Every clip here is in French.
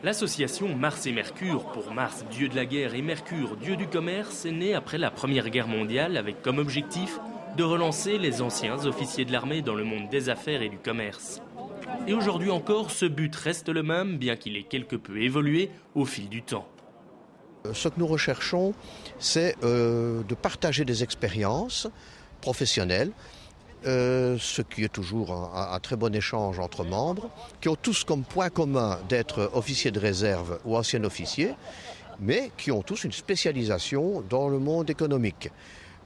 L'association Mars et Mercure, pour Mars, dieu de la guerre, et Mercure, dieu du commerce, est née après la Première Guerre mondiale avec comme objectif de relancer les anciens officiers de l'armée dans le monde des affaires et du commerce. Et aujourd'hui encore, ce but reste le même, bien qu'il ait quelque peu évolué au fil du temps. Ce que nous recherchons, c'est de partager des expériences professionnelles, ce qui est toujours un très bon échange entre membres, qui ont tous comme point commun d'être officiers de réserve ou anciens officiers, mais qui ont tous une spécialisation dans le monde économique.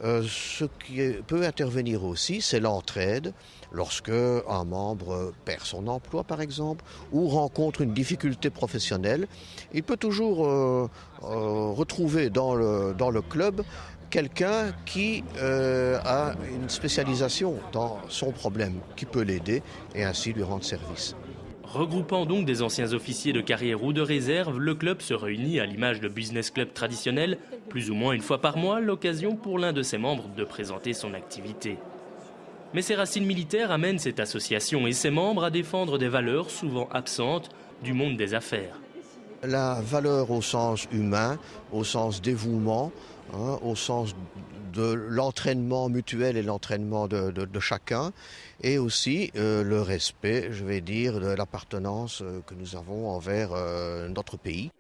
Ce qui peut intervenir aussi, c'est l'entraide lorsque un membre perd son emploi, par exemple, ou rencontre une difficulté professionnelle. Il peut toujours retrouver dans le club quelqu'un qui a une spécialisation dans son problème, qui peut l'aider et ainsi lui rendre service. Regroupant donc des anciens officiers de carrière ou de réserve, le club se réunit à l'image de business club traditionnel, plus ou moins une fois par mois, l'occasion pour l'un de ses membres de présenter son activité. Mais ses racines militaires amènent cette association et ses membres à défendre des valeurs souvent absentes du monde des affaires. La valeur au sens humain, au sens dévouement, au sens de l'entraînement mutuel et l'entraînement de chacun, et aussi le respect, je vais dire, de l'appartenance que nous avons envers notre pays.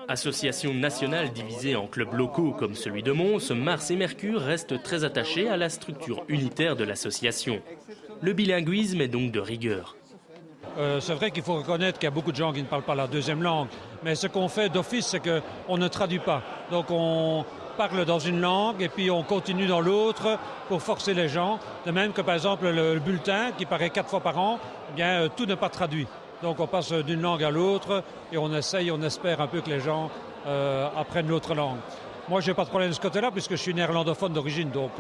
Association nationale divisée en clubs locaux comme celui de Mons, Mars et Mercure restent très attachés à la structure unitaire de l'association. Le bilinguisme est donc de rigueur. C'est vrai qu'il faut reconnaître qu'il y a beaucoup de gens qui ne parlent pas la deuxième langue, mais ce qu'on fait d'office, c'est qu'on ne traduit pas. Donc on parle dans une langue et puis on continue dans l'autre pour forcer les gens. De même que par exemple le bulletin qui paraît 4 fois par an, eh bien, tout n'est pas traduit. Donc on passe d'une langue à l'autre et on espère un peu que les gens apprennent l'autre langue. Moi je n'ai pas de problème de ce côté-là puisque je suis néerlandophone d'origine, donc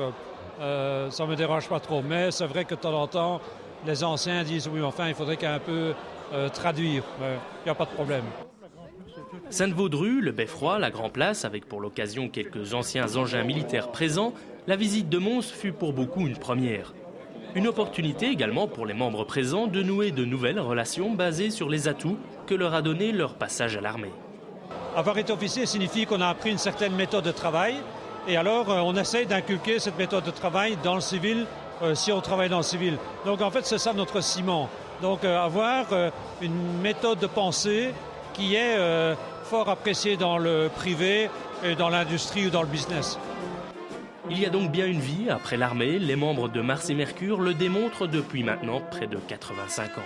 ça ne me dérange pas trop. Mais c'est vrai que de temps en temps, les anciens disent oui, enfin il faudrait qu'un peu traduire. Il n'y a pas de problème. Sainte-Vaudrue, le Beffroi, la Grand Place, avec pour l'occasion quelques anciens engins militaires présents, la visite de Mons fut pour beaucoup une première. Une opportunité également pour les membres présents de nouer de nouvelles relations basées sur les atouts que leur a donné leur passage à l'armée. Avoir été officier signifie qu'on a appris une certaine méthode de travail et alors on essaye d'inculquer cette méthode de travail dans le civil si on travaille dans le civil. Donc en fait c'est ça notre ciment. Donc avoir une méthode de pensée qui est fort appréciée dans le privé et dans l'industrie ou dans le business. Il y a donc bien une vie après l'armée, les membres de Mars et Mercure le démontrent depuis maintenant près de 85 ans.